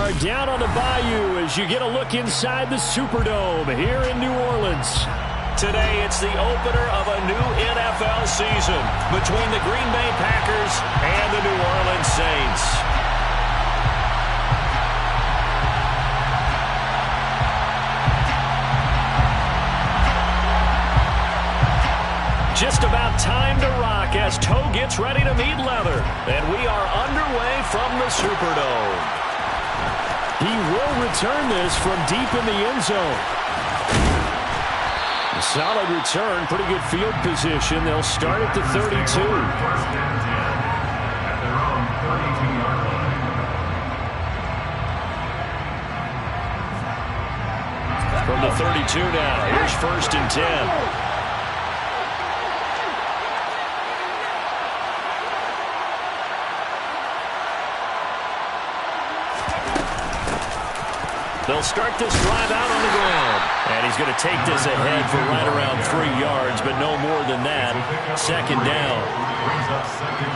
are down on the bayou as you get a look inside the Superdome here in New Orleans. Today, it's the opener of a new NFL season between the Green Bay Packers and the New Orleans Saints. Just about time to rock as toe gets ready to meet leather. And we are underway from the Superdome. He will return this from deep in the end zone. A solid return, pretty good field position. They'll start at the 32. From the 32 now, here's 1st and 10. They'll start this drive out on the ground. And he's going to take this ahead for right around 3 yards, but no more than that. 2nd down.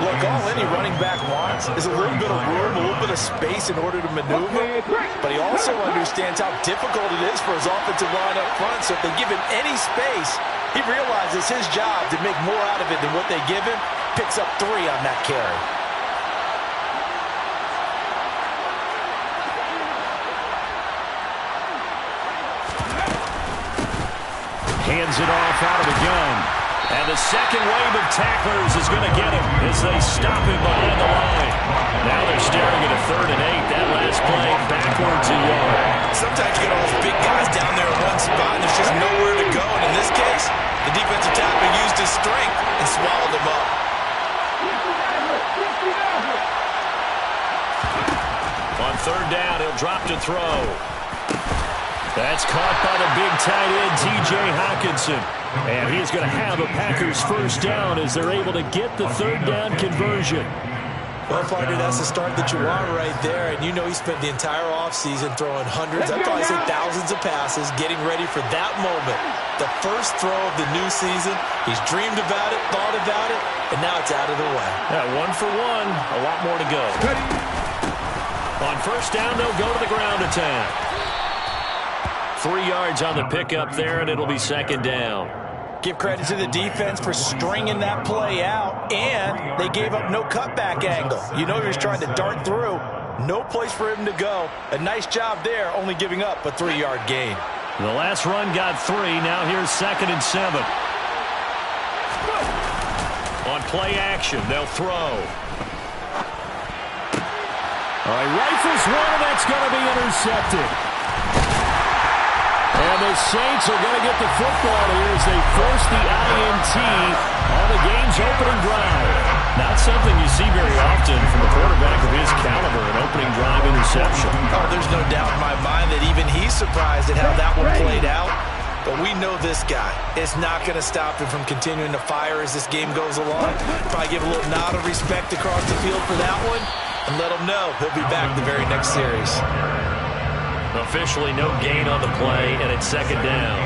Look, all any running back wants is a little bit of room, a little bit of space in order to maneuver. But he also understands how difficult it is for his offensive line up front. So if they give him any space, he realizes his job to make more out of it than what they give him. Picks up 3 on that carry. Hands it off out of the gun. And the second wave of tacklers is going to get him as they stop him behind the line. Now they're staring at a 3rd and 8. That last play backwards a yard. Sometimes you get all those big guys down there in one spot and there's just nowhere to go. And in this case, the defensive tackle used his strength and swallowed him up. On 3rd down, he'll drop to throw. That's caught by the big tight end, T.J. Hockenson. And he is going to have a Packers 1st down as they're able to get the 3rd down conversion. Well, partner, that's the start that you want right there. And you know he spent the entire offseason throwing hundreds, I'd probably say thousands of passes, getting ready for that moment. The first throw of the new season. He's dreamed about it, thought about it, and now it's out of the way. Yeah, 1 for 1. A lot more to go. On 1st down, they'll go to the ground attack. 3 yards on the pickup there, and it'll be 2nd down. Give credit to the defense for stringing that play out, and they gave up no cutback angle. You know he was trying to dart through. No place for him to go. A nice job there, only giving up a 3-yard gain. The last run got 3. Now here's 2nd and 7. On play action, they'll throw. All right, rifles one, and that's going to be intercepted. And the Saints are going to get the football here as they force the INT on the game's opening drive. Not something you see very often from a quarterback of his caliber, an opening drive interception. Oh, there's no doubt in my mind that even he's surprised at how that one played out. But we know this guy. It's not going to stop him from continuing to fire as this game goes along. Probably give a little nod of respect across the field for that one and let him know he'll be back the very next series. Officially no gain on the play, and it's 2nd down.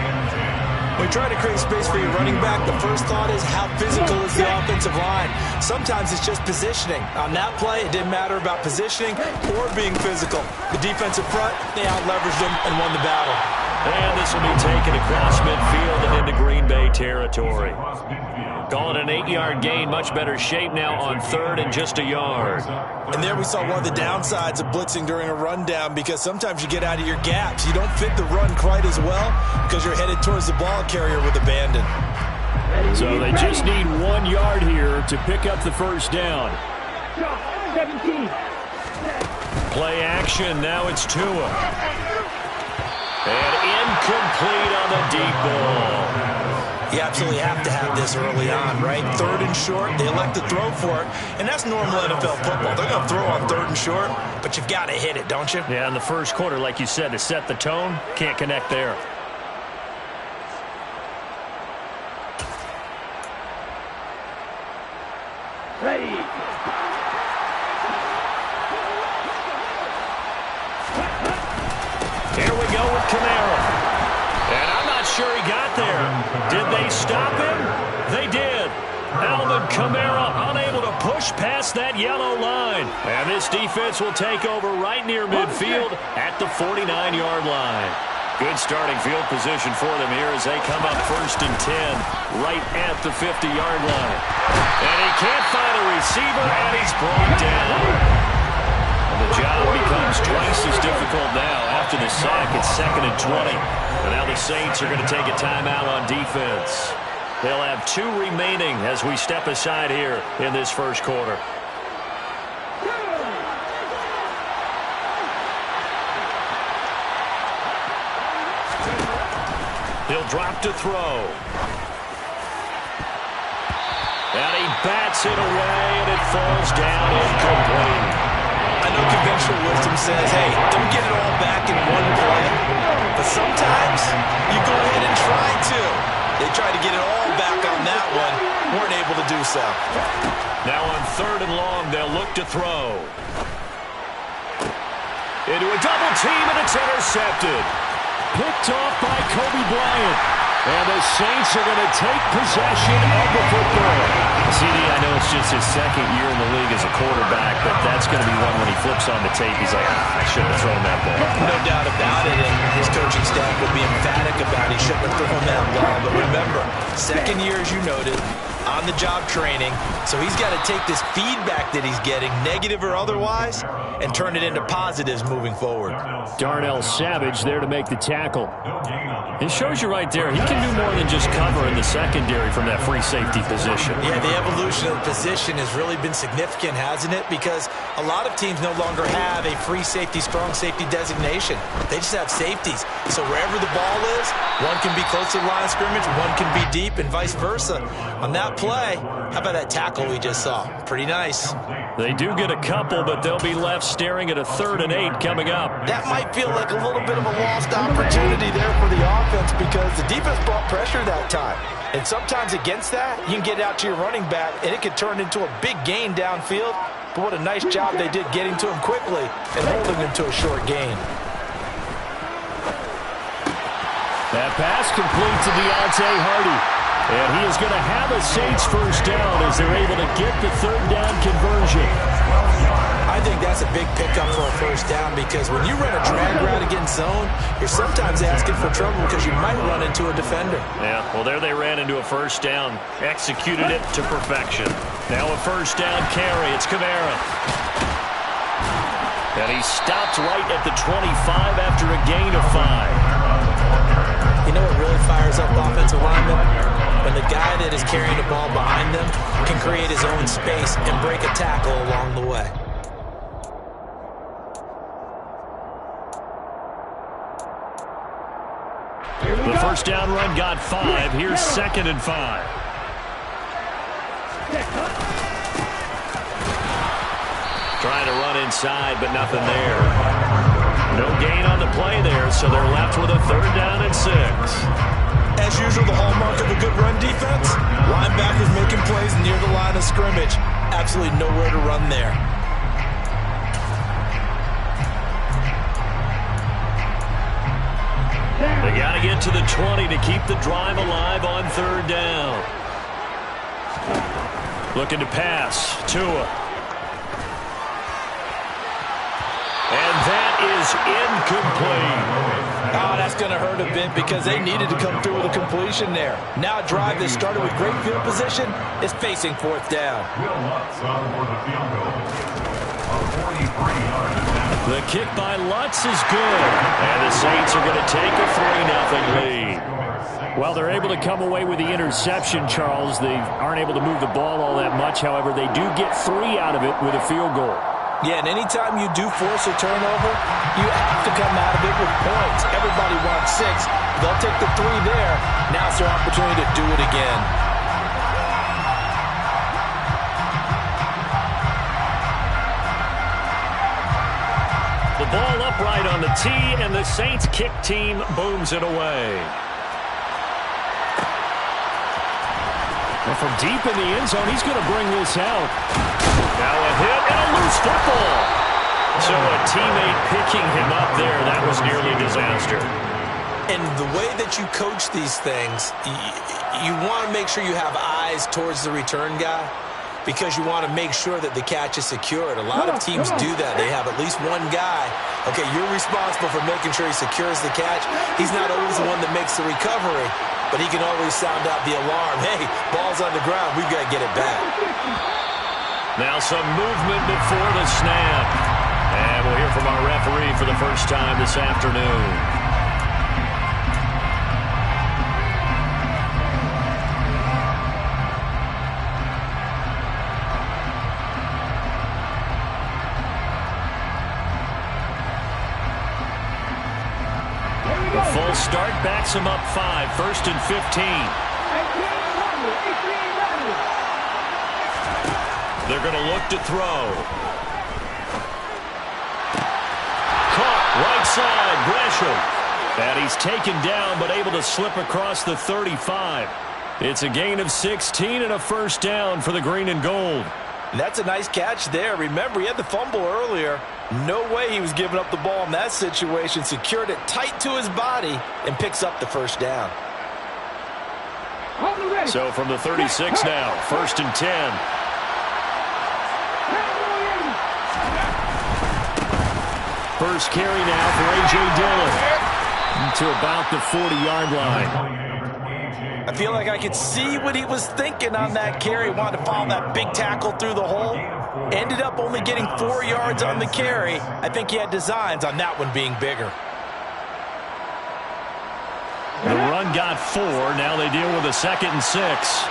When you try to create space for your running back, the first thought is how physical is the offensive line. Sometimes it's just positioning. On that play, it didn't matter about positioning or being physical. The defensive front, they out-leveraged them and won the battle. And this will be taken across midfield and into Green Bay territory. Calling an 8-yard gain, much better shape now on 3rd and just a yard. And there we saw one of the downsides of blitzing during a rundown, because sometimes you get out of your gaps. You don't fit the run quite as well because you're headed towards the ball carrier with abandon. So they just need 1 yard here to pick up the 1st down. 17. Play action, now it's Tua. And incomplete on the deep ball. You absolutely have to have this early on, right? 3rd and short, they elect to throw for it, and that's normal NFL football. They're going to throw on 3rd and short, but you've got to hit it, don't you? Yeah, in the first quarter, like you said, to set the tone, can't connect there. Ready. Here we go with Kamara. And I'm not sure he got there. Did they stop him? They did. Alvin Kamara unable to push past that yellow line. And this defense will take over right near midfield at the 49-yard line. Good starting field position for them here as they come up 1st and 10 right at the 50-yard line. And he can't find a receiver, and he's brought down. And the job becomes twice as difficult now after the sack at 2nd and 20. And now the Saints are going to take a timeout on defense. They'll have 2 remaining as we step aside here in this first quarter. He'll drop to throw. And he bats it away, and it falls down incomplete. I know conventional wisdom says, hey, don't get it all back in one play. But sometimes you go ahead and try to. They tried to get it all back on that one. Weren't able to do so. Now on 3rd and long, they'll look to throw. Into a double team, and it's intercepted. Picked off by Kobe Bryant. And the Saints are going to take possession of the football. CD, I know it's just his 2nd year in the league as a quarterback, but that's going to be one when he flips on the tape. He's like, I shouldn't have thrown that ball. No doubt about it, and his coaching staff will be emphatic about he shouldn't have thrown that ball. But remember, 2nd year, as you noted, on-the-job training, so he's got to take this feedback that he's getting, negative or otherwise, and turn it into positives moving forward. Darnell Savage there to make the tackle. It shows you right there, he can do more than just cover in the secondary from that free safety position. Yeah, the evolution of the position has really been significant, hasn't it? Because a lot of teams no longer have a free safety, strong safety designation. They just have safeties. So wherever the ball is, one can be close to the line of scrimmage, one can be deep, and vice versa. On that play, how about that tackle we just saw? Pretty nice. They do get a couple, but they'll be left staring at a 3rd and 8 coming up. That might feel like a little bit of a lost opportunity there for the offense because the defense brought pressure that time. And sometimes against that, you can get out to your running back, and it could turn into a big gain downfield. But what a nice job they did getting to him quickly and holding him to a short gain. That pass complete to Deontay Hardy. And he is going to have a Saints first down as they're able to get the 3rd down conversion. I think that's a big pickup for a first down because when you run a drag route against zone, you're sometimes asking for trouble because you might run into a defender. Yeah, well, there they ran into a first down. Executed it to perfection. Now a first down carry. It's Kamara. And he stopped right at the 25 after a gain of 5. You know what really fires up offensive linemen? When the guy that is carrying the ball behind them can create his own space and break a tackle along the way. The first down run got 5. Here's 2nd and 5. Trying to run inside, but nothing there. No gain on the play there, so they're left with a 3rd down and 6. As usual, the hallmark of a good run defense, linebackers making plays near the line of scrimmage. Absolutely nowhere to run there. They got to get to the 20 to keep the drive alive on 3rd down. Looking to pass. Tua. And that is incomplete. Oh, that's going to hurt a bit because they needed to come through with a completion there. Now a drive that started with great field position is facing 4th down. The kick by Lutz is good. And the Saints are going to take a 3-0 lead. Well, they're able to come away with the interception, Charles. They aren't able to move the ball all that much. However, they do get 3 out of it with a field goal. Yeah, and anytime you do force a turnover, you have to come out of it with points. Everybody wants 6. They'll take the 3 there. Now it's their opportunity to do it again. The ball upright on the tee, and the Saints kick team booms it away. And from deep in the end zone, he's going to bring this out. Now a hit and a loose football. So a teammate picking him up there. That was nearly disaster. And the way that you coach these things, you want to make sure you have eyes towards the return guy because you want to make sure that the catch is secured. A lot of teams do that. They have at least one guy. Okay, you're responsible for making sure he secures the catch. He's not always the one that makes the recovery, but he can always sound out the alarm. Hey, ball's on the ground. We've got to get it back. Now some movement before the snap. And we'll hear from our referee for the first time this afternoon. The full start backs him up 5, 1st and 15. They're going to look to throw. Caught right side, Gresham. And he's taken down but able to slip across the 35. It's a gain of 16 and a first down for the green and gold. That's a nice catch there. Remember, he had the fumble earlier. No way he was giving up the ball in that situation. Secured it tight to his body and picks up the first down. So from the 36 now, 1st and 10. First carry now for A.J. Dillon to about the 40-yard line. I feel like I could see what he was thinking on that carry. Wanted to follow that big tackle through the hole. Ended up only getting 4 yards on the carry. I think he had designs on that one being bigger. The run got 4. Now they deal with a 2nd and 6.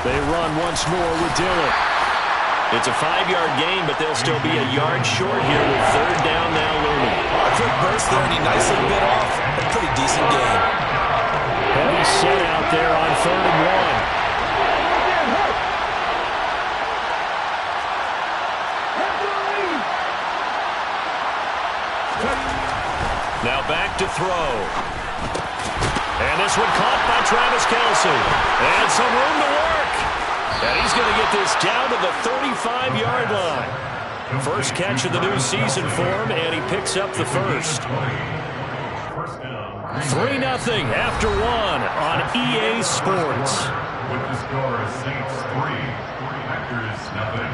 They run once more with Dillon. It's a 5-yard gain, but they'll still be a yard short here with 3rd down now looming. A quick burst there, and he nicely bit off. A pretty decent gain. Heavy set out there on 3rd and 1. Now back to throw. And this one caught by Travis Kelce. And some room to work. And he's going to get this down to the 35-yard line. First catch of the new season for him, and he picks up the first. 3-0 after 1 on EA Sports. With the score, Saints 3, Packers 0.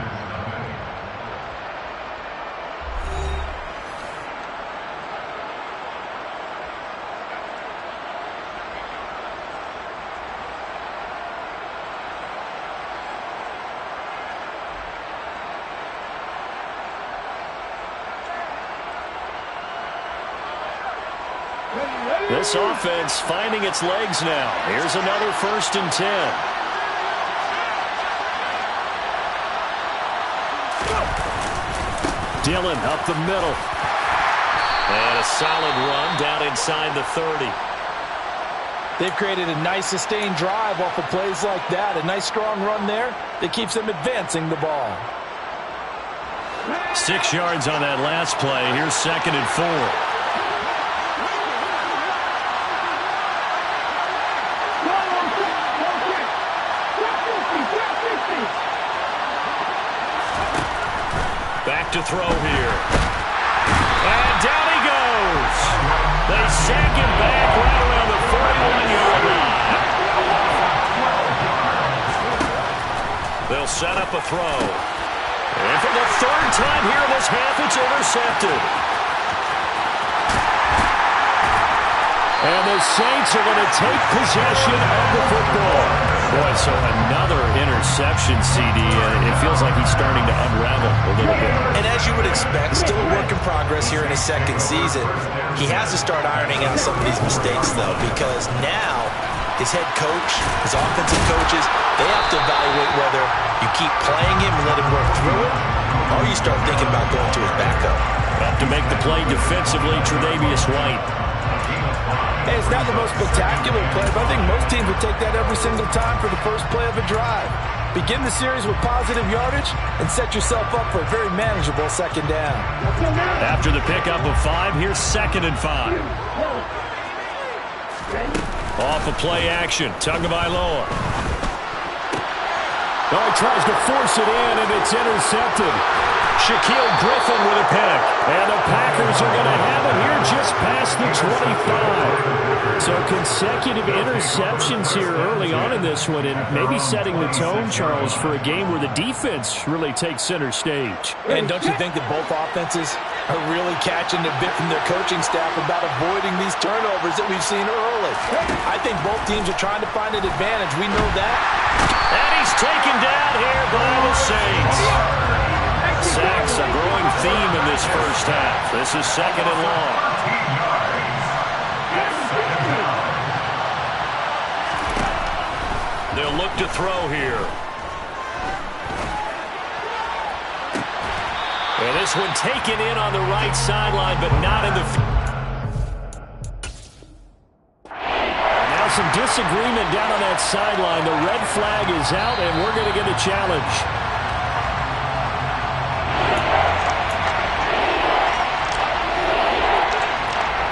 This offense finding its legs now. Here's another 1st and 10. Dillon up the middle. And a solid run down inside the 30. They've created a nice sustained drive off of plays like that. A nice strong run there that keeps them advancing the ball. 6 yards on that last play. Here's 2nd and 4. Back to throw here. And down he goes. They sack him back right around the 41-yard line. They'll set up a throw. And for the 3rd time here in this half, it's intercepted. And the Saints are going to take possession of the football. Boy, so another interception, CD, and it feels like he's starting to unravel a little bit. And as you would expect, still a work in progress here in his 2nd season. He has to start ironing out some of these mistakes, though, because now his head coach, his offensive coaches, they have to evaluate whether you keep playing him and let him work through it, or you start thinking about going to his backup. Up to make the play defensively, Tre'Davious White. Hey, it's not the most spectacular play, but I think most teams would take that every single time for the first play of a drive. Begin the series with positive yardage and set yourself up for a very manageable 2nd down. After the pickup of 5, here's 2nd and 5. Off of play action, Tagovailoa. Oh, he tries to force it in, and it's intercepted. Shaquille Griffin with a pick. And the Packers are going to have it here just past the 25. So consecutive interceptions here early on in this one, and maybe setting the tone, Charles, for a game where the defense really takes center stage. And don't you think that both offenses are really catching the bit from their coaching staff about avoiding these turnovers that we've seen early? I think both teams are trying to find an advantage. We know that. And he's taken down here by the Saints. Sacks, a growing theme in this first half. This is second and long. They'll look to throw here. And this one taken in on the right sideline, but not in the field. Now some disagreement down on that sideline. The red flag is out, and we're going to get a challenge.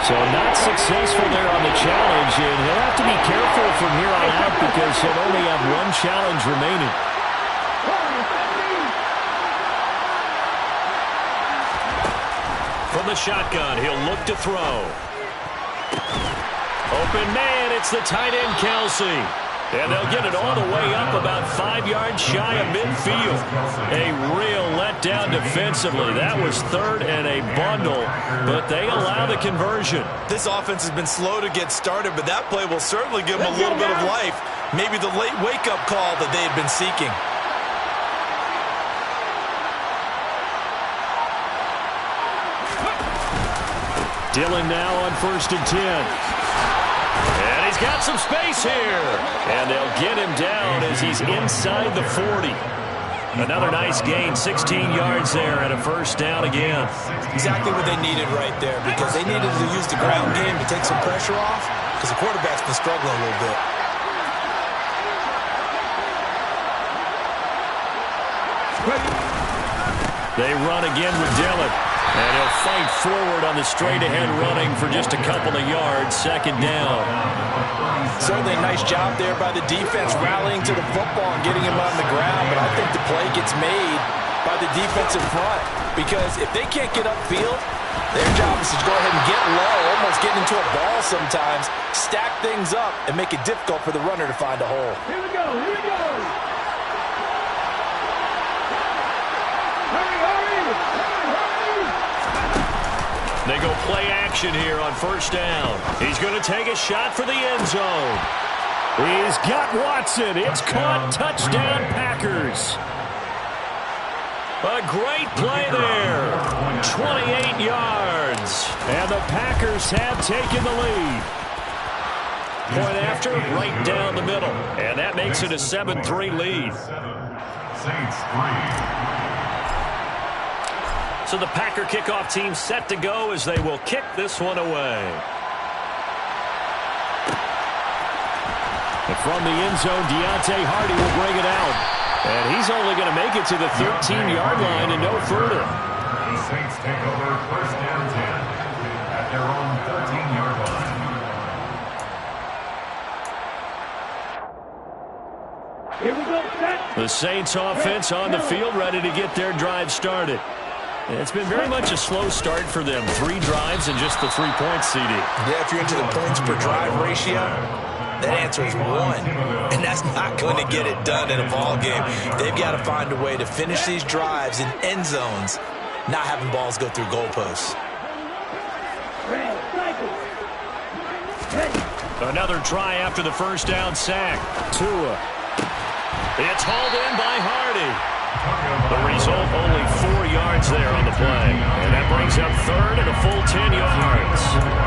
So not successful there on the challenge, and he'll have to be careful from here on out because he'll only have one challenge remaining. From the shotgun, he'll look to throw. Open man, it's the tight end, Kelsey. And they'll get it all the way up about 5 yards shy of midfield. A real letdown defensively. That was third and a bundle, but they allow the conversion. This offense has been slow to get started, but that play will certainly give them a little bit of life. Maybe the late wake-up call that they had been seeking. Dillon now on 1st and 10. And he's got some space here. And they'll get him down as he's inside the 40. Another nice gain, 16 yards there and a first down again. Exactly what they needed right there, because they needed to use the ground game to take some pressure off, because the quarterback's been struggling a little bit. They run again with Dillon. And he'll fight forward on the straight-ahead running for just a couple of yards. Second down. Certainly a nice job there by the defense rallying to the football and getting him on the ground. But I think the play gets made by the defensive front, because if they can't get upfield, their job is to go ahead and get low, almost get into a ball sometimes, stack things up, and make it difficult for the runner to find a hole. Here we go, here we go. Hurry, hurry, hurry, hurry. They go play action here on first down. He's going to take a shot for the end zone. He's got Watson. It's caught. Touchdown, Packers. A great play there. 28 yards. And the Packers have taken the lead. Point after, right down the middle. And that makes it a 7-3 lead. Saints 3. So the Packer kickoff team set to go as they will kick this one away. And from the end zone, Deontay Hardy will bring it out. And he's only going to make it to the 13-yard line and no further. The Saints take over first down 10 at their own 13-yard line. Here we go, set. The Saints offense on the field, ready to get their drive started. It's been very much a slow start for them. 3 drives and just the 3 points, CD. Yeah, if you're into the points per drive ratio, that answer is 1. And that's not going to get it done in a ball game. They've got to find a way to finish these drives in end zones, not having balls go through goalposts. Another try after the first down sack. Tua. It's hauled in by Hardy. The result, only 4 yards there on the play. And that brings up third and a full 10 yards.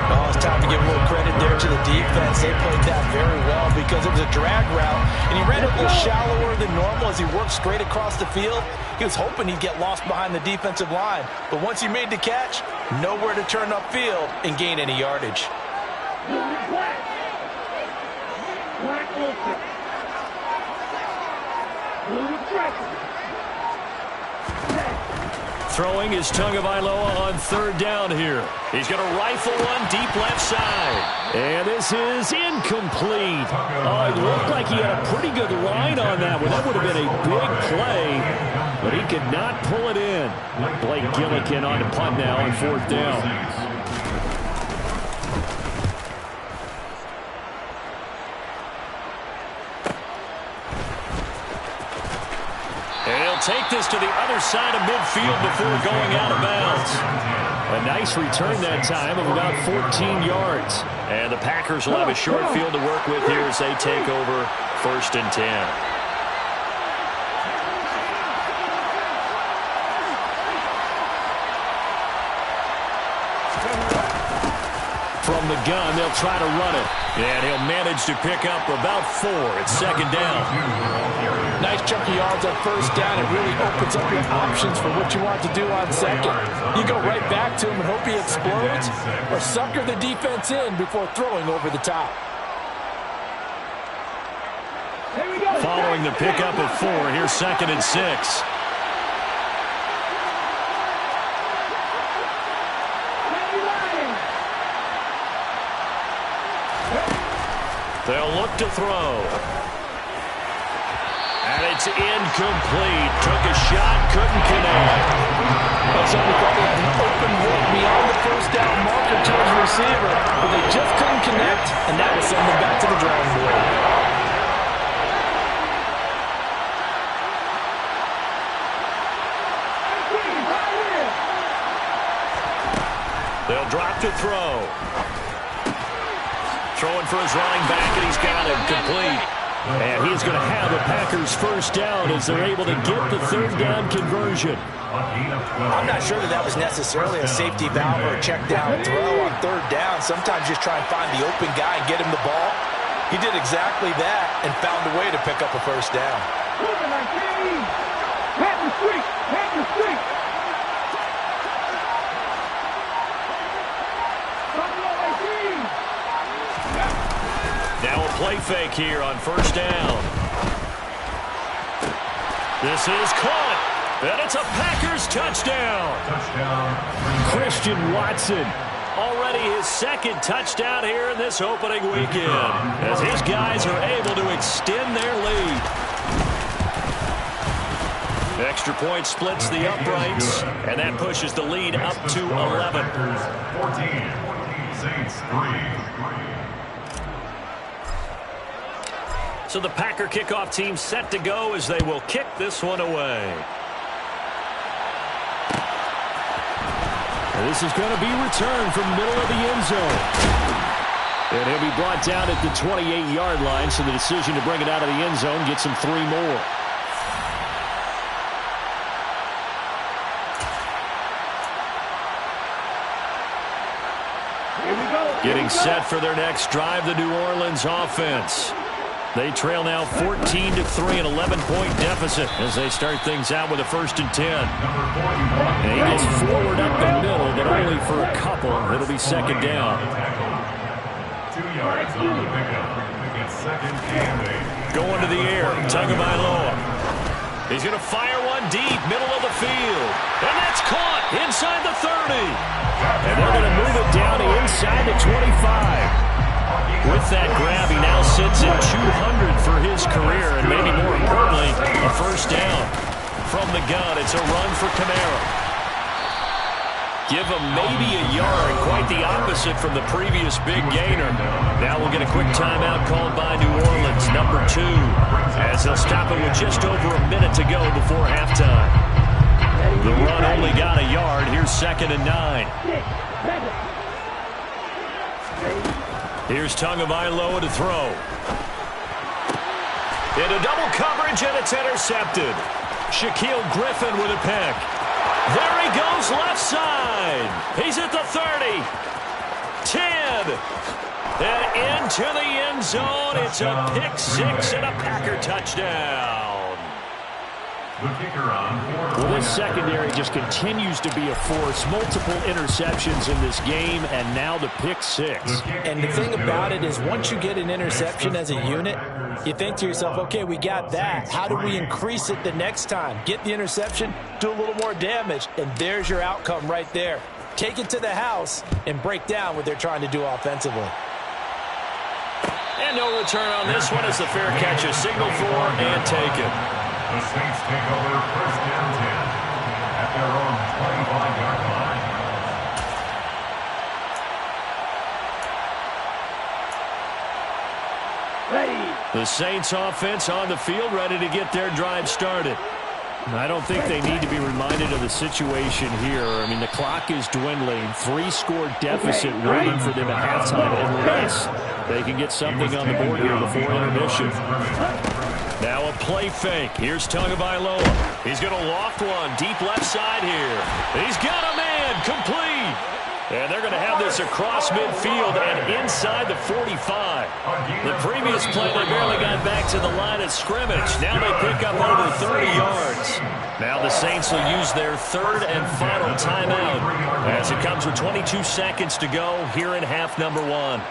Oh, it's time to give a little credit there to the defense. They played that very well because it was a drag route, and he ran it a little shallower than normal as he worked straight across the field. He was hoping he'd get lost behind the defensive line. But once he made the catch, nowhere to turn upfield and gain any yardage. Black Wilson. Blue Tracker. Throwing is Tagovailoa on third down here. He's going to rifle one deep left side. And this is incomplete. Oh, it looked like he had a pretty good line on that one. That would have been a big play, but he could not pull it in. Blake Gillikin on the punt now on fourth down. Take this to the other side of midfield before going out of bounds. A nice return that time of about 14 yards. And the Packers will have a short field to work with here as they take over 1st and 10. From the gun, they'll try to run it. And he'll manage to pick up about 4 at 2nd down. Nice chunky yards on 1st down. It really opens up your options for what you want to do on 2nd. You go right back to him and hope he explodes, or sucker the defense in before throwing over the top. Following the pickup of 4, here's 2nd and 6. They'll look to throw. And it's incomplete. Took a shot, couldn't connect. Well, somebody probably had an open look beyond the 1st down marker to his receiver, but they just couldn't connect, and that will send them back to the drawing board. They'll drop to throw. Throwing for his running back, and he's got it complete. And he's going to have the Packers 1st down as they're able to get the 3rd down conversion. I'm not sure that was necessarily a safety valve or a check down throw on 3rd down. Sometimes just try and find the open guy and get him the ball. He did exactly that and found a way to pick up a 1st down. Now a play fake here on 1st down. This is caught, and it's a Packers touchdown. Christian Watson, already his 2nd touchdown here in this opening weekend, as his guys are able to extend their lead. Extra point splits the uprights, and that pushes the lead up to 11. 14, Saints 3. So the Packer kickoff team set to go as they will kick this one away. And this is going to be returned from the middle of the end zone. And he'll be brought down at the 28-yard line, so the decision to bring it out of the end zone gets him 3 more. Getting set for their next drive, the New Orleans offense. They trail now 14-3, an 11-point deficit as they start things out with a 1st and 10. And he gets forward up the middle, but only for a couple. It'll be 2nd down. 2 yards on the pickup. It's 2nd and 8. Going to the air, Tagovailoa. He's going to fire one deep, middle of the field. And that's caught inside the 30. And they're going to move it down to inside the 25. With that grab, he now sits at 200 for his career, and maybe more importantly, a 1st down. From the gun, it's a run for Kamara. Give him maybe a yard, quite the opposite from the previous big gainer. Now we'll get a quick timeout called by New Orleans, number 2, as they'll stop it with just over a minute to go before halftime. The run only got a yard. Here's 2nd and 9. Here's Tagovailoa to throw. Into double coverage, and it's intercepted. Shaquille Griffin with a pick. There he goes left side. He's at the 30. 10. And into the end zone. It's a pick 6 and a Packer touchdown. The kicker on Well, this secondary just continues to be a force. Multiple interceptions in this game, and now the pick six. And the thing about it is once you get an interception as a unit, you think to yourself, okay, we got that. How do we increase it the next time? Get the interception, do a little more damage, and there's your outcome right there. Take it to the house and break down what they're trying to do offensively. And no return on this one as the fair catch is signaled for and taken. The Saints take over first down 10 at their own 25-yard line. Ready. The Saints offense on the field, ready to get their drive started. I don't think they need to be reminded of the situation here. I mean, the clock is dwindling. 3-score deficit waiting for them at halftime unless they can get something on the board here before intermission. Now a play fake. Here's Tagovailoa. He's going to loft one deep left side here. He's got a man complete. And they're going to have this across midfield and inside the 45. The previous play, they barely got back to the line of scrimmage. Now they pick up over 30 yards. Now the Saints will use their third and final timeout as it comes with 22 seconds to go here in half number one.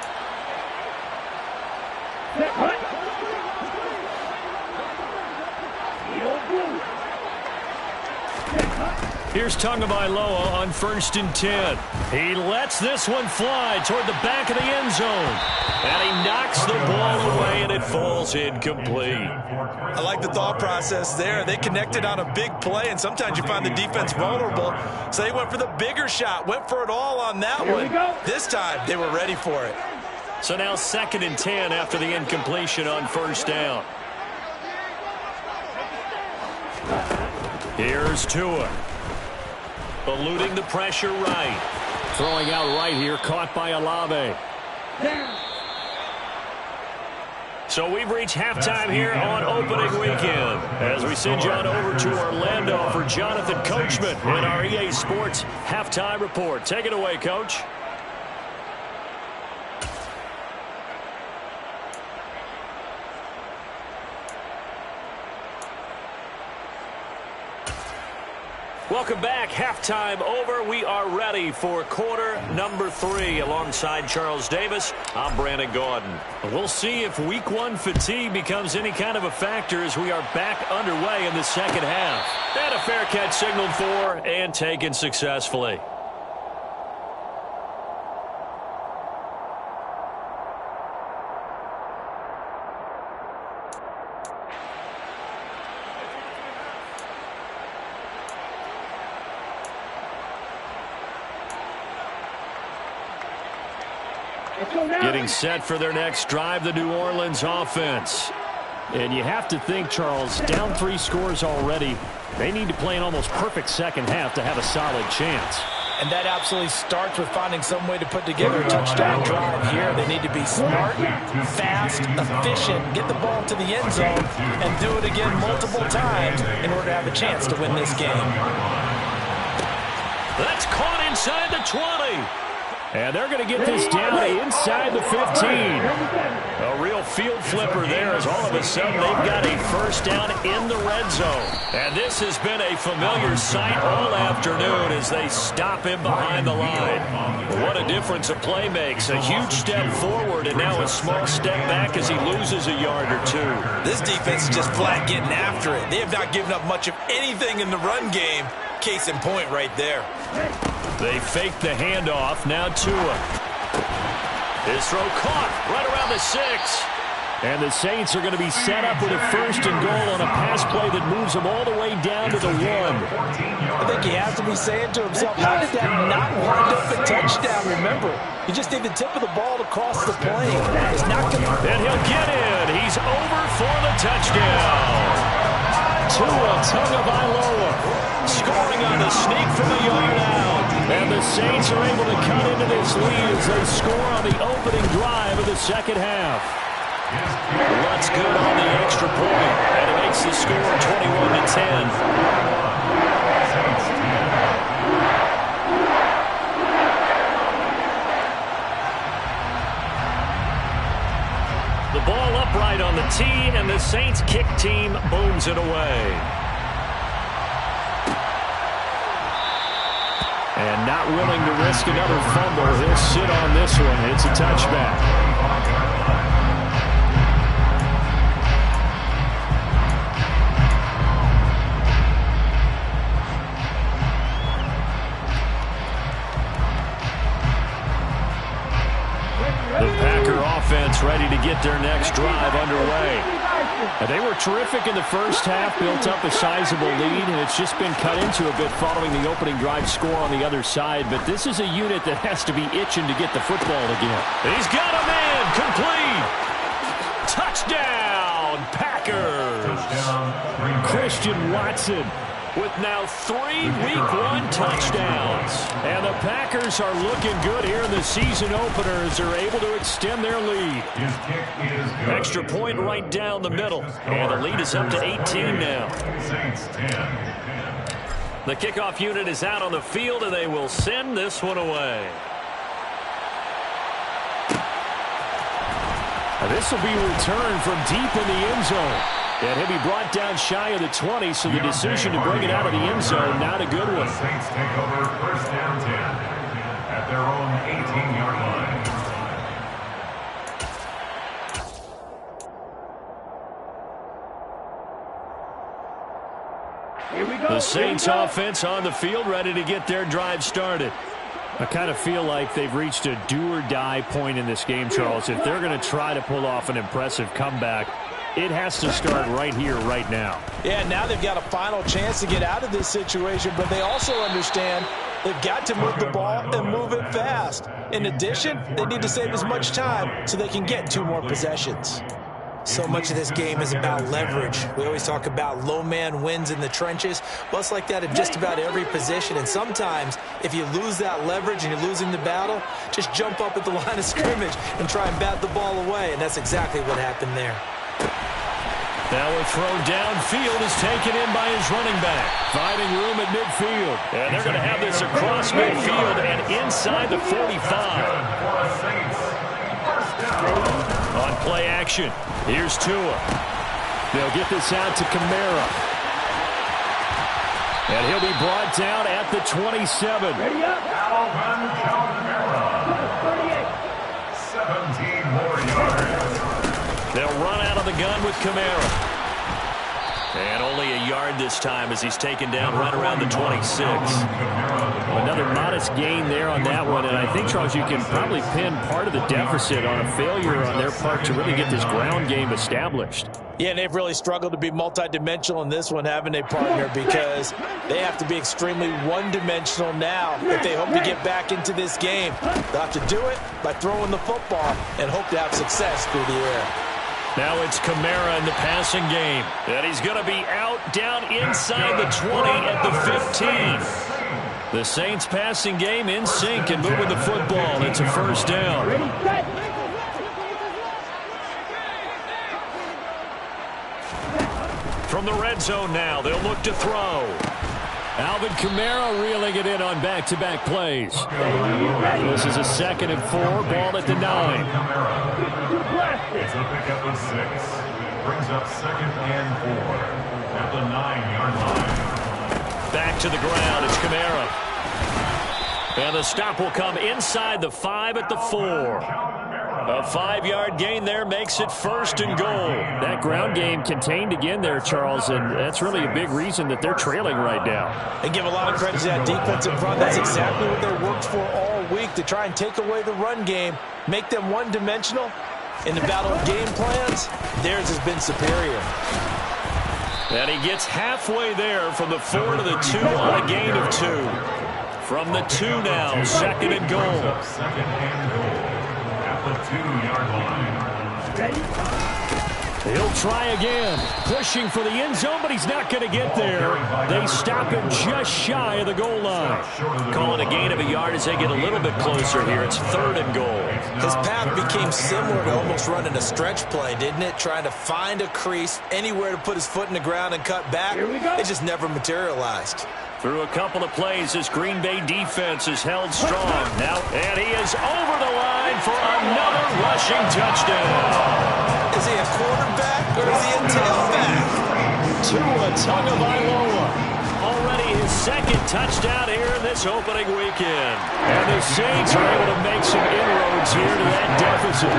Here's Tagovailoa on 1st and 10. He lets this one fly toward the back of the end zone. And he knocks the ball away, and it falls incomplete. I like the thought process there. They connected on a big play, and sometimes you find the defense vulnerable. So they went for the bigger shot, went for it all on that one. This time, they were ready for it. So now 2nd and 10 after the incompletion on 1st down. Here's Tua. Eluding the pressure right. Throwing out right here, caught by Olave. So we've reached halftime here on opening weekend as we send you on over to Orlando for Jonathan Coachman in our EA Sports Halftime Report. Take it away, Coach. Welcome back. Halftime over. We are ready for quarter number 3 alongside Charles Davis. I'm Brandon Gaudin. We'll see if week 1 fatigue becomes any kind of a factor as we are back underway in the second half. And a fair catch signaled for and taken successfully. Getting set for their next drive, the New Orleans offense. And you have to think, Charles, down 3 scores already. They need to play an almost perfect second half to have a solid chance. And that absolutely starts with finding some way to put together a touchdown drive here. They need to be smart, fast, efficient, get the ball to the end zone, and do it again multiple times in order to have a chance to win this game. That's caught inside the 20. And they're going to get this down inside the 15. A real field flipper there as all of a sudden they've got a first down in the red zone. And this has been a familiar sight all afternoon as they stop him behind the line. What a difference a play makes. A huge step forward and now a small step back as he loses a yard or 2. This defense is just flat getting after it. They have not given up much of anything in the run game. Case in point right there. They fake the handoff. Now Tua. His throw caught right around the 6. And the Saints are going to be set up with a 1st and goal on a pass play that moves them all the way down to the 1. I think he has to be saying to himself, how did that not wind up a touchdown? Remember, you just need the tip of the ball to cross the plane. It's not going to... And he'll get in. He's over for the touchdown. Tua Tagovailoa scoring on the sneak from a yard out. And the Saints are able to cut into this lead as they score on the opening drive of the second half. What's good on the extra point, and it makes the score 21-10. The ball upright on the tee, and the Saints kick team booms it away. And not willing to risk another fumble. He'll sit on this one. It's a touchback. The Packer offense ready to get their next drive underway. And they were terrific in the first half, built up a sizable lead, and it's just been cut into a bit following the opening drive score on the other side. But this is a unit that has to be itching to get the football again. He's got a man, complete. Touchdown, Packers. Christian Watson with now 3 Week 1 touchdowns. And the Packers are looking good here in the season opener as they're able to extend their lead. Extra point right down the middle. And the lead is up to 18 now. The kickoff unit is out on the field, and they will send this one away. This will be returned from deep in the end zone. And he'll be brought down shy of the 20, so the decision to bring it out of the end zone, not a good one. The Saints take over first down 10 at their own 18-yard line. Here we go. The Saints offense on the field, ready to get their drive started. I kind of feel like they've reached a do-or-die point in this game, Charles. If they're going to try to pull off an impressive comeback, it has to start right here, right now. Yeah, now they've got a final chance to get out of this situation, but they also understand they've got to move the ball and move it fast. In addition, they need to save as much time so they can get 2 more possessions. So much of this game is about leverage. We always talk about low man wins in the trenches. Well, it's like that in just about every position. And sometimes, if you lose that leverage and you're losing the battle, just jump up at the line of scrimmage and try and bat the ball away. And that's exactly what happened there. Now a throw downfield is taken in by his running back. Finding room at midfield. And they're going to have this across midfield and inside the 45. On play action, here's Tua. They'll get this out to Kamara. And he'll be brought down at the 27. Ready up. Alvin Kamara. 17 more yards. They'll run out of the gun with Kamara. And only a yard this time as he's taken down right around the 26. Another modest gain there on that one. And I think, Charles, you can probably pin part of the deficit on a failure on their part to really get this ground game established. Yeah, and they've really struggled to be multidimensional in this one, haven't they, partner? Because they have to be extremely one-dimensional now if they hope to get back into this game. They'll have to do it by throwing the football and hope to have success through the air. Now it's Kamara in the passing game. And he's going to be out down inside the 20 at the 15. The Saints passing game in sync and moving the football. It's a first down. Ready, set. From the red zone now, they'll look to throw. Alvin Kamara reeling it in on back-to-back plays. This is a 2nd and 4, ball at the 9. It's a pickup of 6. Brings up 2nd and 4 at the 9-yard line. Back to the ground, it's Kamara. And the stop will come inside the 5 at the 4. A 5-yard gain there makes it 1st and goal. That ground game contained again there, Charles, and that's really a big reason that they're trailing right now. They give a lot of credit to that defensive front. That's exactly what they worked for all week, to try and take away the run game, make them one-dimensional. In the battle of game plans, theirs has been superior. And he gets halfway there from the 4 to the 2 on a gain of 2. From the 2 now, 2nd and goal. 2nd and goal at the 2-yard line. Ready. He'll try again, pushing for the end zone, but he's not going to get there. They stop him just shy of the goal line. Calling a gain of a yard as they get a little bit closer here. It's 3rd and goal. His path became similar to almost running a stretch play, didn't it? Trying to find a crease, anywhere to put his foot in the ground and cut back. Here we go. It just never materialized. Through a couple of plays, this Green Bay defense is held strong. Now, and he is over the line for another rushing touchdown. Is he a quarterback or is he a tailback? Tua Tagovailoa, already his second touchdown here in this opening weekend. And the Saints are able to make some inroads here to that deficit.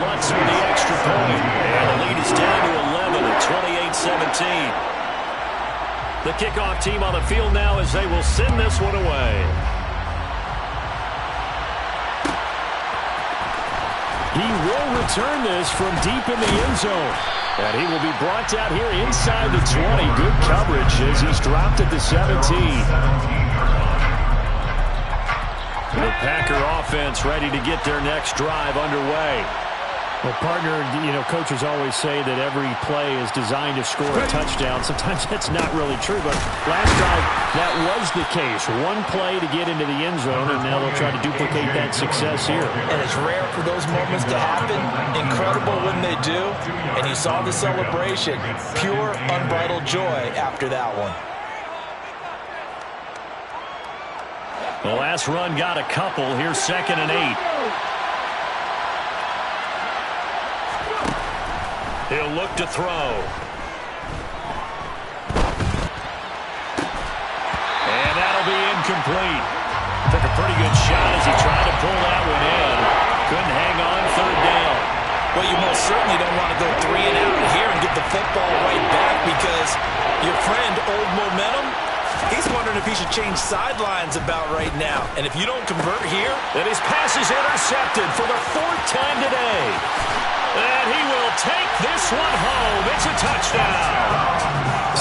Lutz with the extra point. And the lead is down to 11 at 28-17. The kickoff team on the field now as they will send this one away. He will return this from deep in the end zone. And he will be brought down here inside the 20. Good coverage as he's dropped at the 17. The Packer offense ready to get their next drive underway. Well, partner, coaches always say that every play is designed to score a touchdown. Sometimes that's not really true, but last drive, that was the case. One play to get into the end zone, and now they'll try to duplicate that success here. And it's rare for those moments to happen. Incredible when they do. And you saw the celebration. Pure, unbridled joy after that one. The last run got a couple. Here's 2nd and 8. He'll look to throw. And that'll be incomplete. Took a pretty good shot as he tried to pull that one in. Couldn't hang on 3rd down. Well, you most certainly don't want to go 3 and out here and get the football right back because your friend, Old Momentum, he's wondering if he should change sidelines about right now. And if you don't convert here, then his pass is intercepted for the 4th time today. And he will take this one home. It's a touchdown.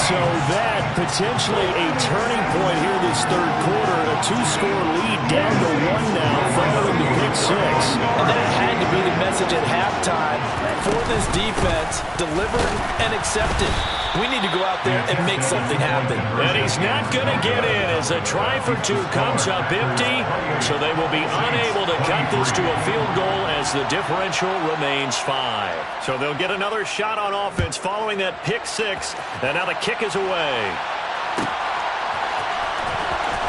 So that potentially a turning point here this 3rd quarter. A 2-score lead down to 1 now following the pick 6. And that had to be the message at halftime for this defense. Delivered and accepted. We need to go out there and make something happen. And he's not going to get in as a try for 2 comes up empty. So they will be unable to cut this to a field goal as the differential remains 5. So they'll get another shot on offense following that pick 6. And now the kick is away.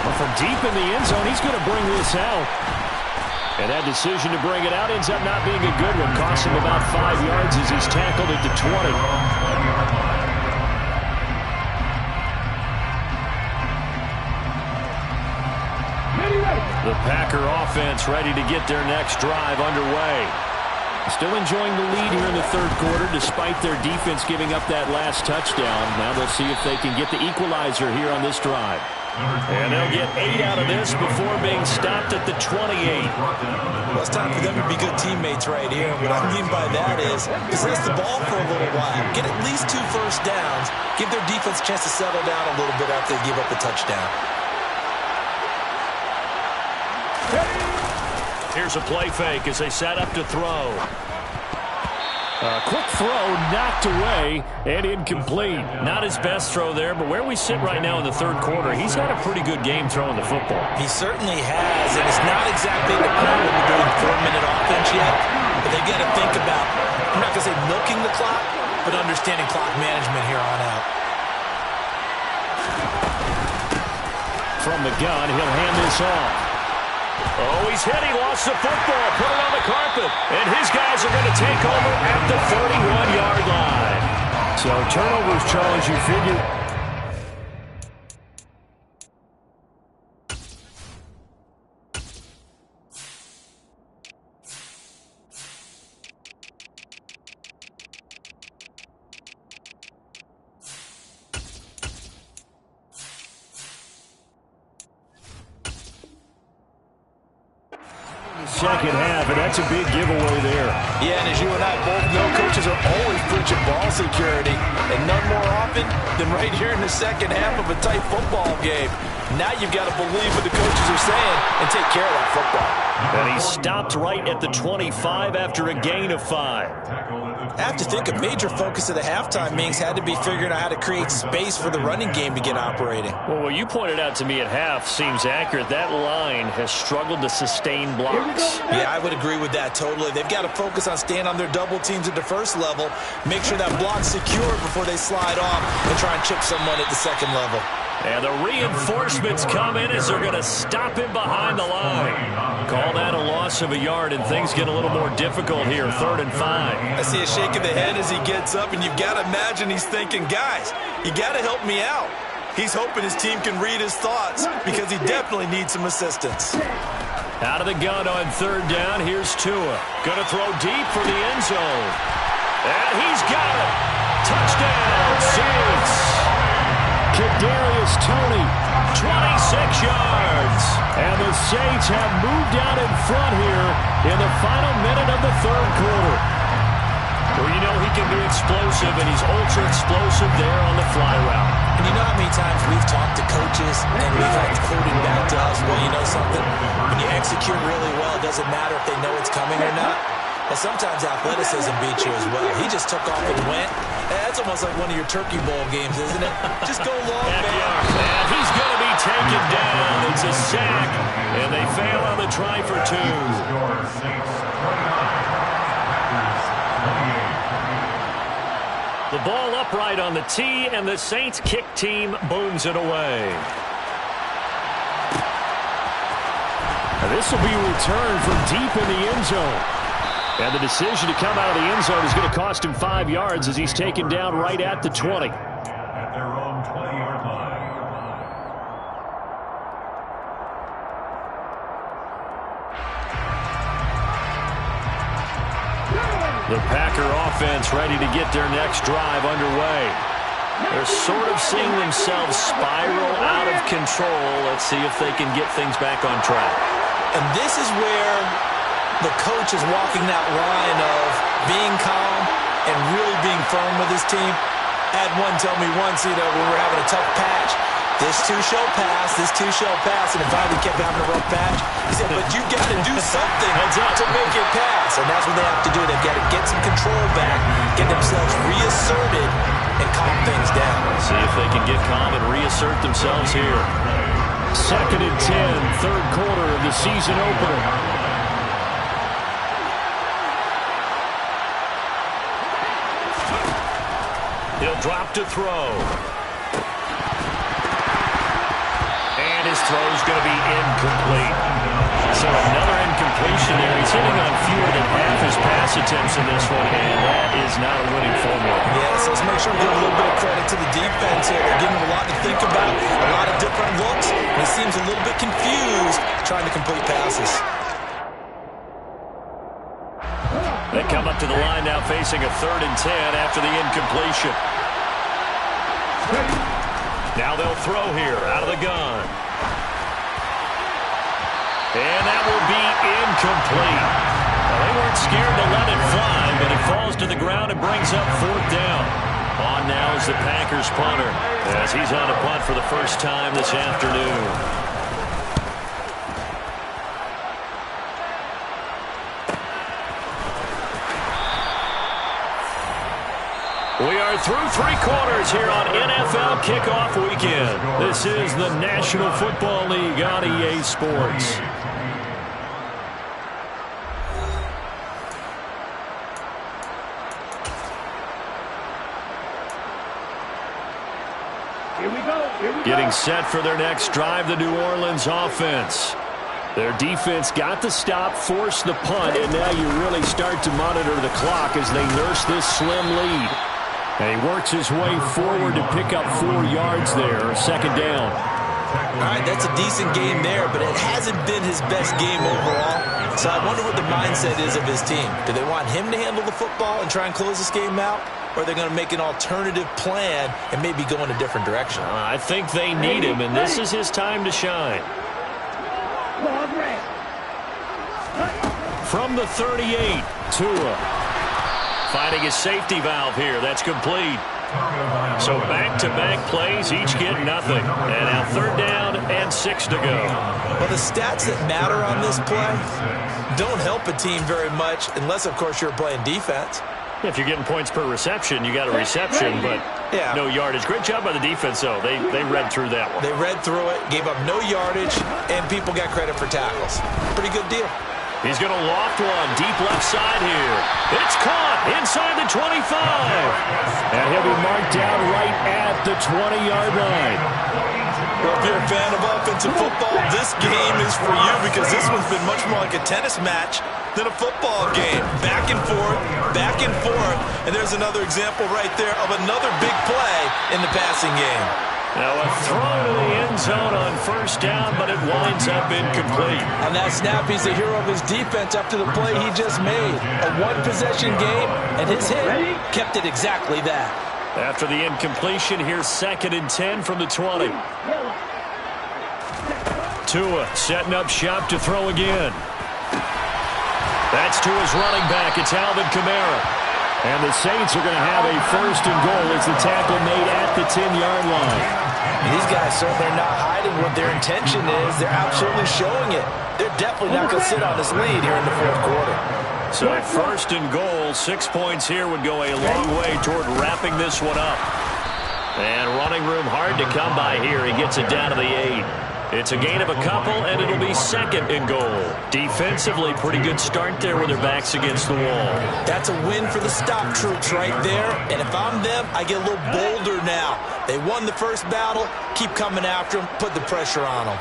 Well, from deep in the end zone, he's going to bring this out. And that decision to bring it out ends up not being a good one. Costs him about 5 yards as he's tackled at the 20. The Packer offense ready to get their next drive underway. Still enjoying the lead here in the 3rd quarter despite their defense giving up that last touchdown. Now they'll see if they can get the equalizer here on this drive. And they'll get 8 out of this before being stopped at the 28. Well, it's time for them to be good teammates right here. What I mean by that is possess the ball for a little while. Get at least 2 first downs. Give their defense a chance to settle down a little bit after they give up the touchdown. Here's a play fake as they set up to throw. Quick throw knocked away and incomplete. Not his best throw there, but where we sit right now in the 3rd quarter, he's had a pretty good game throwing the football. He certainly has, and it's not exactly the point of doing 4-minute offense yet, but they've got to think about, I'm not going to say milking the clock, but understanding clock management here on out. From the gun, he'll hand this off. Oh, he's hit. He lost the football. Put it on the carpet. And his guys are going to take over at the 31-yard line. So turnovers, Charles, you figure. Second half, and that's a big giveaway there. Yeah, and as you and I both know, coaches are always preaching ball security, and none more often than right here in the second half of a tight football game. Now you've got to believe what the coaches are saying and take care of that football. And he stopped right at the 25 after a gain of 5. I have to think a major focus of the halftime meetings had to be figuring out how to create space for the running game to get operating. Well, what you pointed out to me at half seems accurate. That line has struggled to sustain blocks. Yeah, I would agree with that totally. They've got to focus on staying on their double teams at the first level, make sure that block's secure before they slide off and try and chip someone at the second level. And the reinforcements come in as they're going to stop him behind the line. Call that a loss of a yard, and things get a little more difficult here, 3rd and 5. I see a shake of the head as he gets up, and you've got to imagine he's thinking, guys, you got to help me out. He's hoping his team can read his thoughts because he definitely needs some assistance. Out of the gun on third down, here's Tua. Going to throw deep for the end zone. And he's got it. Touchdown, Saints. Kadarius Toney, 26 yards. And the Saints have moved out in front here in the final minute of the third quarter. Well, you know he can be explosive, and he's ultra-explosive there on the fly route. And you know how many times we've talked to coaches and we've had quoted back to us, well, you know something? When you execute really well, it doesn't matter if they know it's coming or not. But sometimes athleticism beats you as well. He just took off and went. That's almost like one of your Turkey Bowl games, isn't it? Just go long, man. And he's going to be taken down. It's a sack, and they fail on the try for two. The ball upright on the tee, and the Saints kick team booms it away. And this will be returned from deep in the end zone. And the decision to come out of the end zone is going to cost him 5 yards as he's taken down right at the 20. At their own 20-yard line. The Packer offense ready to get their next drive underway. They're sort of seeing themselves spiral out of control. Let's see if they can get things back on track. And this is where the coach is walking that line of being calm and really being firm with his team. I had one tell me once, when we're having a tough patch, this too shall pass, this too shall pass, and if I kept having a rough patch, he said, but you got to do something to make it pass. And that's what they have to do. They've got to get some control back, get themselves reasserted, and calm things down. See if they can get calm and reassert themselves here. 2nd and 10, third quarter of the season opener. He'll drop to throw. And his throw's going to be incomplete. So another incompletion there. He's hitting on fewer than half his pass attempts in this one, and that is not a winning formula. Yeah, so let's make sure we give a little bit of credit to the defense here. They're giving him a lot to think about, a lot of different looks, and he seems a little bit confused trying to complete passes. They come up to the line now facing a 3rd and 10 after the incompletion. Now they'll throw here out of the gun. And that will be incomplete. Well, they weren't scared to let it fly, but it falls to the ground and brings up 4th down. On now is the Packers punter as he's on a punt for the first time this afternoon. We are through 3 quarters here on NFL Kickoff Weekend. This is the National Football League on EA Sports. Here we go. Getting set for their next drive, the New Orleans offense. Their defense got the stop, forced the punt, and now you really start to monitor the clock as they nurse this slim lead. And he works his way forward to pick up 4 yards there, 2nd down. All right, that's a decent game there, but it hasn't been his best game overall. So I wonder what the mindset is of his team. Do they want him to handle the football and try and close this game out? Or are they going to make an alternative plan and maybe go in a different direction? I think they need him, and this is his time to shine. From the 38, Tua. Finding his safety valve here. That's complete. So back-to-back plays, each get nothing. And now 3rd down and 6 to go. Well, the stats that matter on this play don't help a team very much unless, of course, you're playing defense. If you're getting points per reception, you got a reception, but no yardage. Great job by the defense, though. They read through that one. They read through it, gave up no yardage, and people got credit for tackles. Pretty good deal. He's going to loft one deep left side here. It's caught inside the 25. And he'll be marked down right at the 20-yard line. Well, if you're a fan of offensive football, this game is for you because this one's been much more like a tennis match than a football game. Back and forth, back and forth. And there's another example right there of another big play in the passing game. Now a throw to the end zone on first down, but it winds up incomplete. On that snap, he's the hero of his defense after the play he just made. A one-possession game, and his hit kept it exactly that. After the incompletion, here's 2nd and 10 from the 20. Tua setting up shop to throw again. That's to his running back. It's Alvin Kamara. And the Saints are going to have a 1st and goal as the tackle made at the 10-yard line. These guys certainly are not hiding what their intention is. They're absolutely showing it. They're definitely not going to sit on this lead here in the 4th quarter. So 1st and goal, 6 points here would go a long way toward wrapping this one up. And running room hard to come by here. He gets it down to the 8. It's a gain of a couple, and it'll be 2nd and goal. Defensively, pretty good start there with their backs against the wall. That's a win for the stop troops right there. And if I'm them, I get a little bolder now. They won the first battle. Keep coming after them. Put the pressure on them.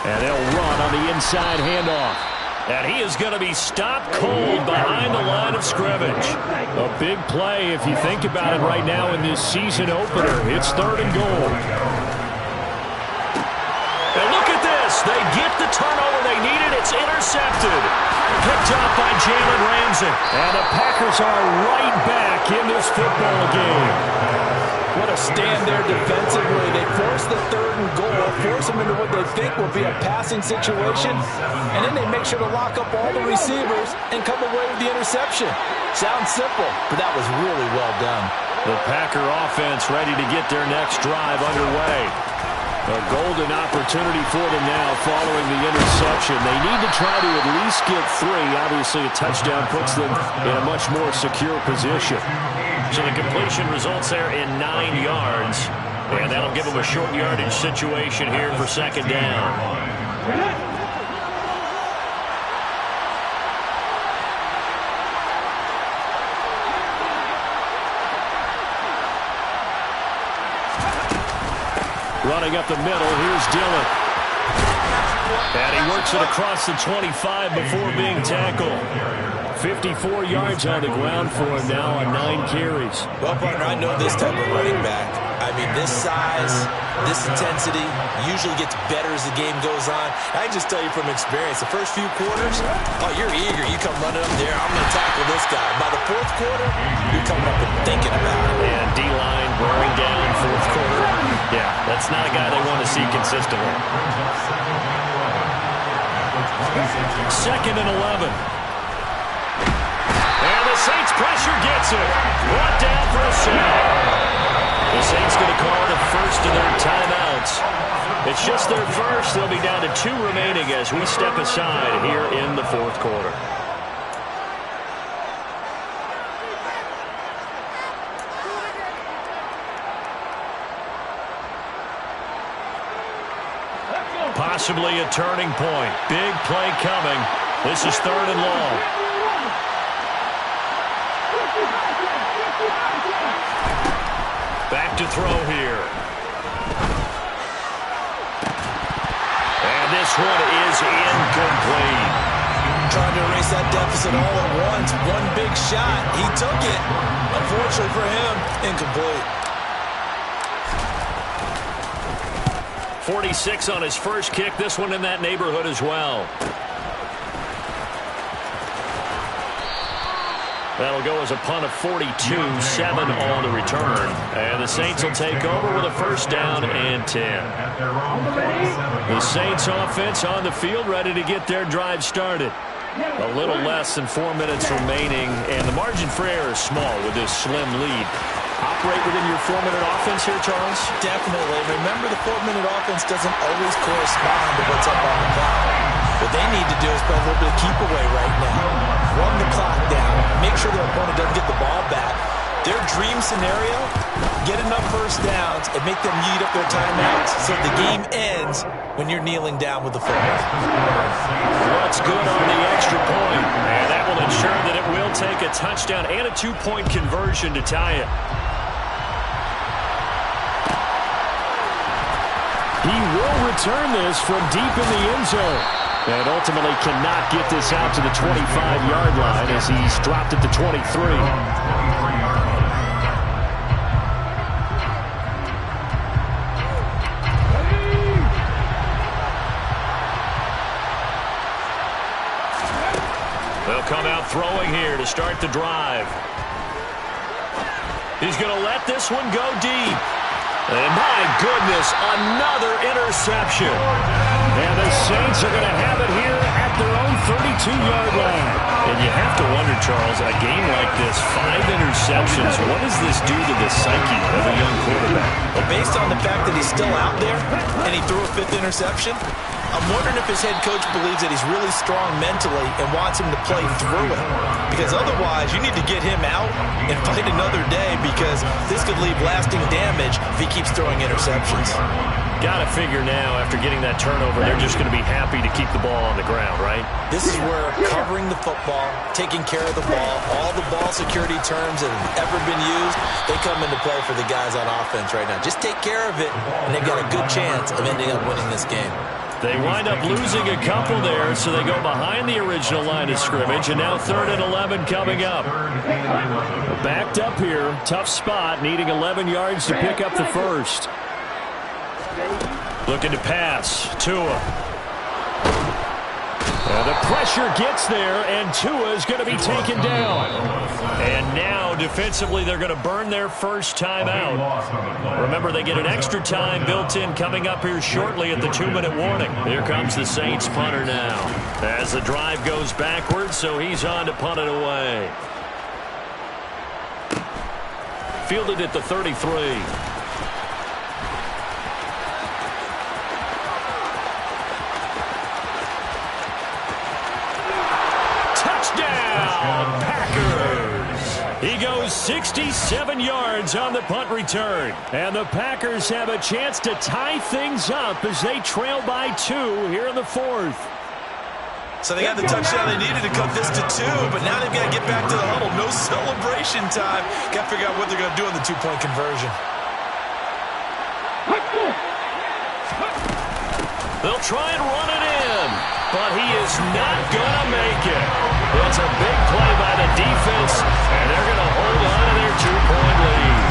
And they'll run on the inside handoff. And he is going to be stopped cold behind the line of scrimmage. A big play if you think about it right now in this season opener. It's 3rd and goal. And look at this. They get the turnover they needed. It's intercepted. Picked up by Jalen Ramsey. And the Packers are right back in this football game. What a stand there defensively. They force the 3rd and goal, force them into what they think will be a passing situation, and then they make sure to lock up all the receivers and come away with the interception. Sounds simple, but that was really well done. The Packer offense ready to get their next drive underway. A golden opportunity for them now following the interception. They need to try to at least get 3. Obviously, a touchdown puts them in a much more secure position. So the completion results there in 9 yards. And that'll give them a short yardage situation here for 2nd down. Running up the middle, here's Dillon. And he works it across the 25 before being tackled. 54 yards on the ground for him now on 9 carries. Well, partner, I know this type of running back. I mean, this size, this intensity usually gets better as the game goes on. I can just tell you from experience, the first few quarters, oh, you're eager. You come running up there, I'm going to tackle this guy. By the 4th quarter, you're coming up and thinking about it. And D-line wearing down 4th quarter. Yeah, that's not a guy they want to see consistently. 2nd and 11. And the Saints pressure gets it. Brought down for a sack. The Saints going to call the first of their timeouts. It's just their first. They'll be down to 2 remaining as we step aside here in the 4th quarter. Possibly a turning point. Big play coming. This is 3rd and long. Back to throw here. And this one is incomplete. Trying to erase that deficit all at once. One big shot. He took it. Unfortunately for him, incomplete. 46 on his first kick. This one in that neighborhood as well. That'll go as a punt of 42, 7 on the return. And the Saints will take over with a 1st down and 10. The Saints offense on the field ready to get their drive started. A little less than 4 minutes remaining, and the margin for error is small with this slim lead. Operate within your 4-minute offense here, Charles? Definitely. Remember, the 4-minute offense doesn't always correspond to what's up on the clock. What they need to do is play a little bit of keep away right now. Run the clock down. Make sure their opponent doesn't get the ball back. Their dream scenario, get enough first downs and make them eat up their timeouts so the game ends when you're kneeling down with the football. What's good on the extra point. And that will ensure that it will take a touchdown and a 2-point conversion to tie it. He will return this from deep in the end zone. And ultimately cannot get this out to the 25-yard line as he's dropped at the 23. come out throwing here to start the drive. He's going to let this one go deep. And my goodness, another interception. And the Saints are going to have it here at their own 32-yard line. And you have to wonder, Charles, a game like this, 5 interceptions, what does this do to the psyche of a young quarterback? Well, based on the fact that he's still out there and he threw a 5th interception, I'm wondering if his head coach believes that he's really strong mentally and wants him to play through it. Because otherwise, you need to get him out and fight another day, because this could leave lasting damage if he keeps throwing interceptions. Got to figure now, after getting that turnover, they're just going to be happy to keep the ball on the ground, right? This is where covering the football, taking care of the ball, all the ball security terms that have ever been used, they come into play for the guys on offense right now. Just take care of it, and they've got a good chance of ending up winning this game. They wind up losing a couple there, so they go behind the original line of scrimmage, and now 3rd and 11 coming up. Backed up here, tough spot, needing 11 yards to pick up the first. Looking to pass, Tua. The pressure gets there, and Tua is going to be taken down. And now, defensively, they're going to burn their first time out. Remember, they get an extra time built in coming up here shortly at the 2-minute warning. Here comes the Saints punter now. As the drive goes backwards, so he's on to punt it away. Fielded at the 33. Packers. He goes 67 yards on the punt return. And the Packers have a chance to tie things up as they trail by 2 here in the 4th. So they got the touchdown they needed to cut this to 2, but now they've got to get back to the huddle. No celebration time. Got to figure out what they're going to do in the 2-point conversion. They'll try and run it in, but he is not going to make it. It's a big play by the defense, and they're going to hold on to their 2-point lead.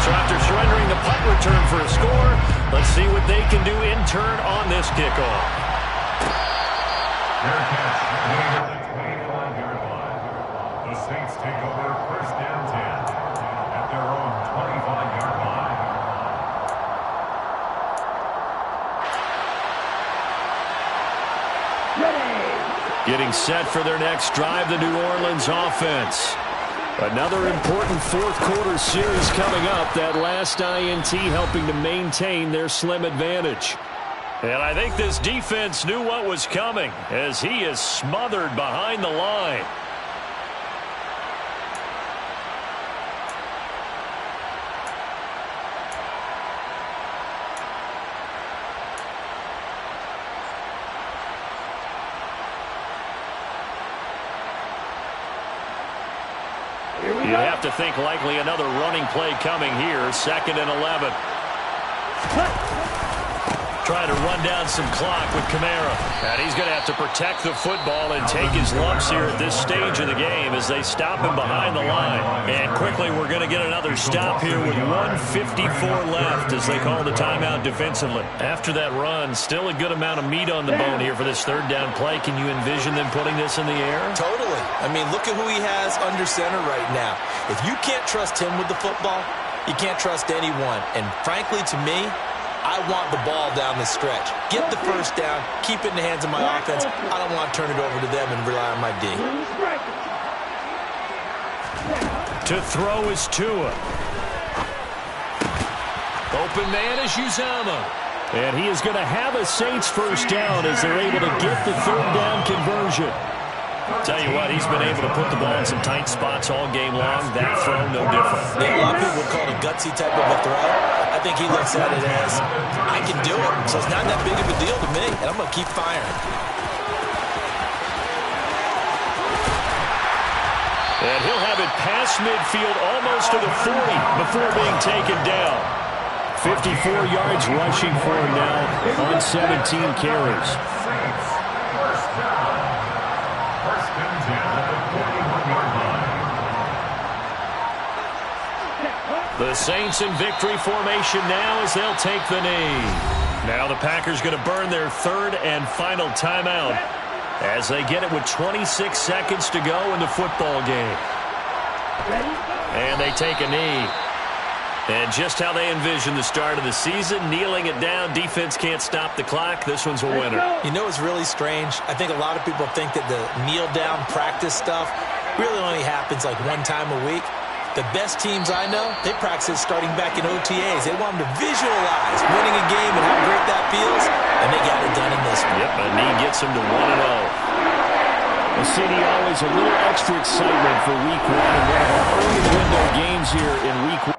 So after surrendering the punt return for a score, let's see what they can do in turn on this kickoff. Fair catch, made at the 25-yard line. The Saints take over 1st and 10 at their own 25-yard line. Getting set for their next drive, the New Orleans offense. Another important 4th quarter series coming up. That last INT helping to maintain their slim advantage. And I think this defense knew what was coming as he is smothered behind the line. You'd have to think likely another running play coming here. 2nd and 11. Trying to run down some clock with Kamara. And he's going to have to protect the football and take his lumps here at this stage of the game as they stop him behind the line. And quickly we're going to get another stop here with 1:54 left as they call the timeout defensively. After that run, still a good amount of meat on the bone here for this 3rd down play. Can you envision them putting this in the air? Totally. I mean, look at who he has under center right now. If you can't trust him with the football, you can't trust anyone. And frankly, to me, I want the ball down the stretch. Get the first down, keep it in the hands of my offense. I don't want to turn it over to them and rely on my D. To throw is Tua. Open man is Uzama. And he is going to have a Saints first down as they're able to get the 3rd down conversion. Tell you what, he's been able to put the ball in some tight spots all game long. That throw, no different. Yeah, a lot of people would call it a gutsy type of a throw. I think he looks at it as, I can do it, so it's not that big of a deal to me, and I'm going to keep firing. And he'll have it past midfield almost to the 40 before being taken down. 54 yards rushing for him now on 17 carries. The Saints in victory formation now as they'll take the knee. Now the Packers going to burn their 3rd and final timeout. as they get it with 26 seconds to go in the football game. And they take a knee. And just how they envision the start of the season, kneeling it down, defense can't stop the clock. This one's a winner. You know, it's really strange. I think a lot of people think that the kneel-down practice stuff really only happens like one time a week. The best teams I know, they practice starting back in OTAs. They want them to visualize winning a game and how great that feels, and they got it done in this one. Yep, a knee gets them to 1-0. Well, CD, always a little extra excitement for Week 1 and one of our early window games here in Week 1